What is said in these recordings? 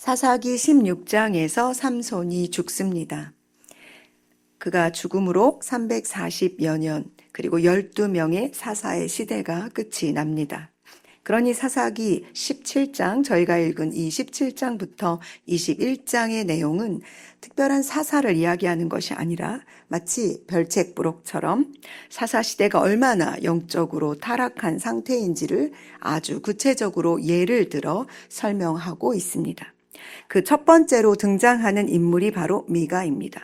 사사기 16장에서 삼손이 죽습니다. 그가 죽음으로 340여 년, 그리고 12명의 사사의 시대가 끝이 납니다. 그러니 사사기 17장, 저희가 읽은 이 17장부터 21장의 내용은 특별한 사사를 이야기하는 것이 아니라 마치 별책부록처럼 사사 시대가 얼마나 영적으로 타락한 상태인지를 아주 구체적으로 예를 들어 설명하고 있습니다. 그 첫 번째로 등장하는 인물이 바로 미가입니다.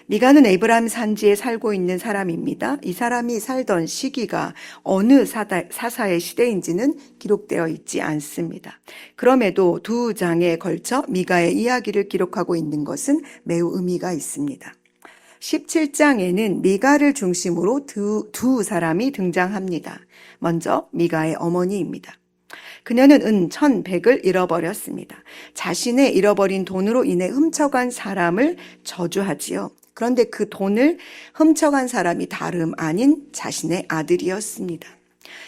미가는 에브라임 산지에 살고 있는 사람입니다. 이 사람이 살던 시기가 어느 사사의 시대인지는 기록되어 있지 않습니다. 그럼에도 두 장에 걸쳐 미가의 이야기를 기록하고 있는 것은 매우 의미가 있습니다. 17장에는 미가를 중심으로 두 사람이 등장합니다. 먼저 미가의 어머니입니다. 그녀는 은 1,100을 잃어버렸습니다. 자신의 잃어버린 돈으로 인해 훔쳐간 사람을 저주하지요. 그런데 그 돈을 훔쳐간 사람이 다름 아닌 자신의 아들이었습니다.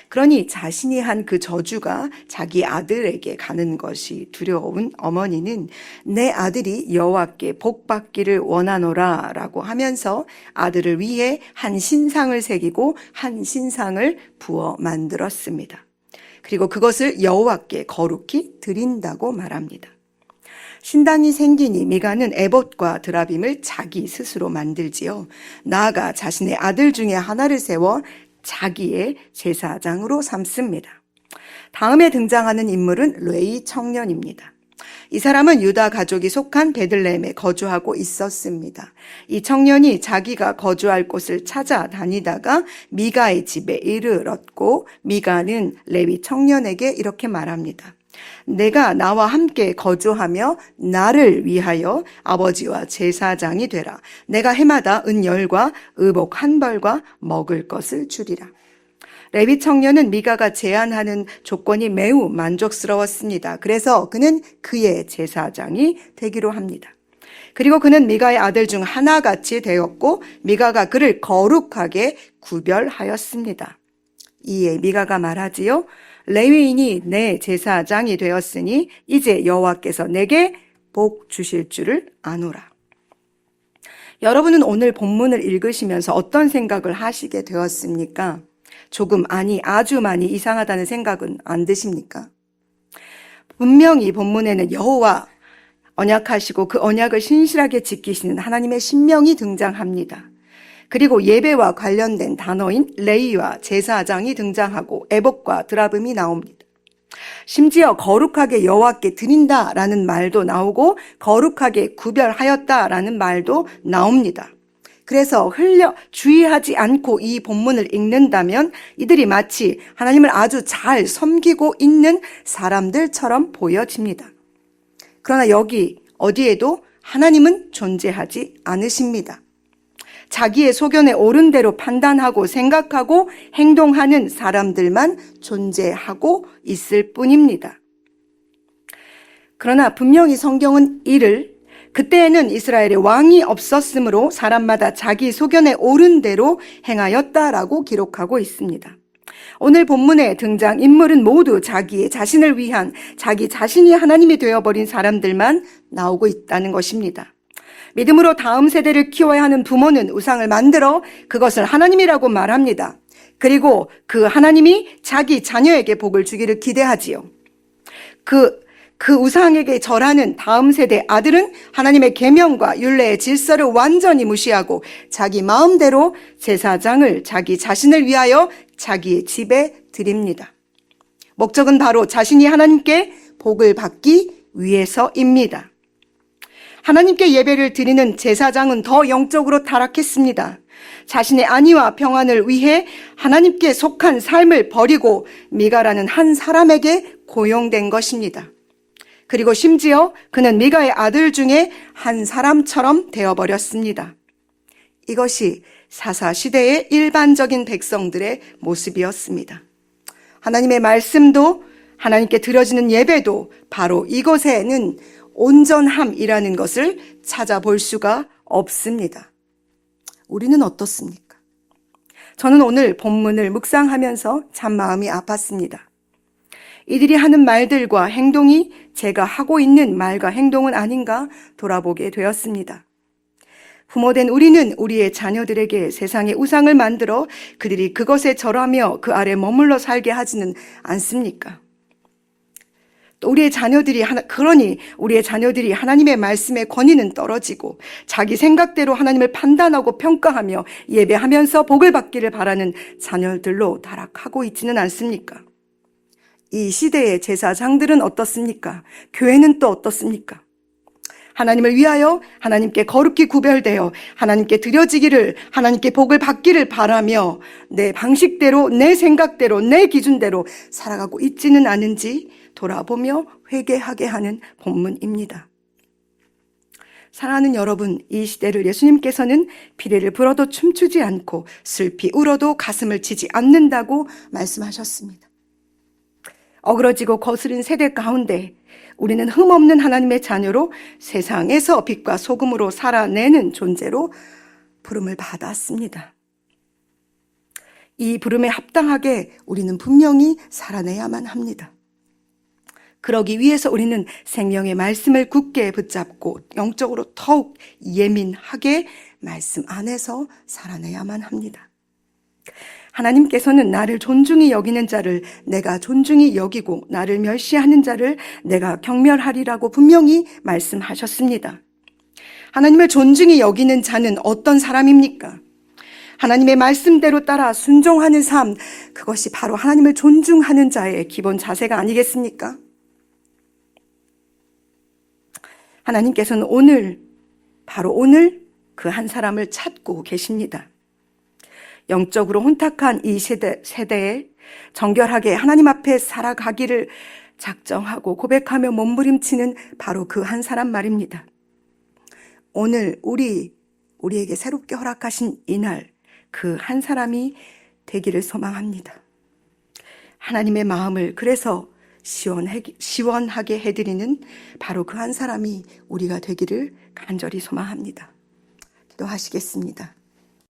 그러니 자신이 한 그 저주가 자기 아들에게 가는 것이 두려운 어머니는 내 아들이 여호와께 복받기를 원하노라 라고 하면서 아들을 위해 한 신상을 새기고 한 신상을 부어 만들었습니다. 그리고 그것을 여호와께 거룩히 드린다고 말합니다. 신당이 생기니 미가는 에봇과 드라빔을 자기 스스로 만들지요. 나아가 자신의 아들 중에 하나를 세워 자기의 제사장으로 삼습니다. 다음에 등장하는 인물은 레위 청년입니다. 이 사람은 유다 가족이 속한 베들레헴에 거주하고 있었습니다. 이 청년이 자기가 거주할 곳을 찾아다니다가 미가의 집에 이르렀고 미가는 레위 청년에게 이렇게 말합니다. 내가 나와 함께 거주하며 나를 위하여 아버지와 제사장이 되라. 내가 해마다 은 10과 의복 1벌과 먹을 것을 주리라. 레위 청년은 미가가 제안하는 조건이 매우 만족스러웠습니다. 그래서 그는 그의 제사장이 되기로 합니다. 그리고 그는 미가의 아들 중 하나같이 되었고 미가가 그를 거룩하게 구별하였습니다. 이에 미가가 말하지요. 레위인이 내 제사장이 되었으니 이제 여호와께서 내게 복 주실 줄을 아노라. 여러분은 오늘 본문을 읽으시면서 어떤 생각을 하시게 되었습니까? 조금 아주 많이 이상하다는 생각은 안 드십니까? 분명히 본문에는 여호와 언약하시고 그 언약을 신실하게 지키시는 하나님의 신명이 등장합니다. 그리고 예배와 관련된 단어인 레위와 제사장이 등장하고 에봇과 드라빔이 나옵니다. 심지어 거룩하게 여호와께 드린다라는 말도 나오고 거룩하게 구별하였다라는 말도 나옵니다. 그래서 주의하지 않고 이 본문을 읽는다면 이들이 마치 하나님을 아주 잘 섬기고 있는 사람들처럼 보여집니다. 그러나 여기 어디에도 하나님은 존재하지 않으십니다. 자기의 소견에 옳은 대로 판단하고 생각하고 행동하는 사람들만 존재하고 있을 뿐입니다. 그러나 분명히 성경은 이를 그때에는 이스라엘에 왕이 없었으므로 사람마다 자기 소견에 옳은 대로 행하였다라고 기록하고 있습니다. 오늘 본문의 등장인물은 모두 자신을 위한 자기 자신이 하나님이 되어버린 사람들만 나오고 있다는 것입니다. 믿음으로 다음 세대를 키워야 하는 부모는 우상을 만들어 그것을 하나님이라고 말합니다. 그리고 그 하나님이 자기 자녀에게 복을 주기를 기대하지요. 그 우상에게 절하는 다음 세대 아들은 하나님의 계명과 율례의 질서를 완전히 무시하고 자기 마음대로 제사장을 자기 자신을 위하여 자기의 집에 드립니다. 목적은 바로 자신이 하나님께 복을 받기 위해서입니다. 하나님께 예배를 드리는 제사장은 더 영적으로 타락했습니다. 자신의 안위와 평안을 위해 하나님께 속한 삶을 버리고 미가라는 한 사람에게 고용된 것입니다. 그리고 심지어 그는 미가의 아들 중에 한 사람처럼 되어버렸습니다. 이것이 사사 시대의 일반적인 백성들의 모습이었습니다. 하나님의 말씀도 하나님께 드려지는 예배도 바로 이것에는 온전함이라는 것을 찾아볼 수가 없습니다. 우리는 어떻습니까? 저는 오늘 본문을 묵상하면서 참 마음이 아팠습니다. 이들이 하는 말들과 행동이 제가 하고 있는 말과 행동은 아닌가 돌아보게 되었습니다. 부모된 우리는 우리의 자녀들에게 세상의 우상을 만들어 그들이 그것에 절하며 그 아래 머물러 살게 하지는 않습니까? 또 그러니 우리의 자녀들이 하나님의 말씀의 권위는 떨어지고 자기 생각대로 하나님을 판단하고 평가하며 예배하면서 복을 받기를 바라는 자녀들로 타락하고 있지는 않습니까? 이 시대의 제사장들은 어떻습니까? 교회는 또 어떻습니까? 하나님을 위하여 하나님께 거룩히 구별되어 하나님께 드려지기를, 하나님께 복을 받기를 바라며 내 방식대로, 내 생각대로, 내 기준대로 살아가고 있지는 않은지 돌아보며 회개하게 하는 본문입니다. 사랑하는 여러분, 이 시대를 예수님께서는 피리를 불어도 춤추지 않고 슬피 울어도 가슴을 치지 않는다고 말씀하셨습니다. 어그러지고 거스른 세대 가운데 우리는 흠없는 하나님의 자녀로 세상에서 빛과 소금으로 살아내는 존재로 부름을 받았습니다. 이 부름에 합당하게 우리는 분명히 살아내야만 합니다. 그러기 위해서 우리는 생명의 말씀을 굳게 붙잡고 영적으로 더욱 예민하게 말씀 안에서 살아내야만 합니다. 하나님께서는 나를 존중히 여기는 자를 내가 존중히 여기고 나를 멸시하는 자를 내가 경멸하리라고 분명히 말씀하셨습니다. 하나님을 존중히 여기는 자는 어떤 사람입니까? 하나님의 말씀대로 따라 순종하는 삶, 그것이 바로 하나님을 존중하는 자의 기본 자세가 아니겠습니까? 하나님께서는 바로 오늘 그 한 사람을 찾고 계십니다. 영적으로 혼탁한 이 세대에 정결하게 하나님 앞에 살아가기를 작정하고 고백하며 몸부림치는 바로 그 한 사람 말입니다. 오늘 우리에게 새롭게 허락하신 이날 그 한 사람이 되기를 소망합니다. 하나님의 마음을 그래서 시원하게 해드리는 바로 그 한 사람이 우리가 되기를 간절히 소망합니다. 기도하시겠습니다.